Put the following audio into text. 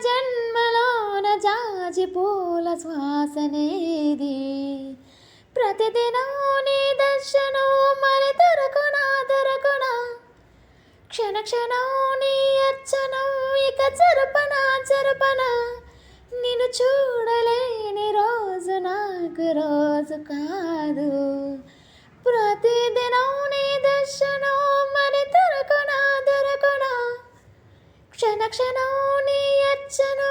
జన్మలోన జాజి పూల శ్వాసనేది. ప్రతిదినం నీ దర్శనం మరి దొరకునా క్షణ క్షణం నీ అర్చనం ఇక జరపనా నిన్ను చూడలేని రోజు నాకు రోజు కాదు. ప్రతిదినం నీ దర్శనం మరి దొరకునా క్షణ క్షణం నీ అర్చన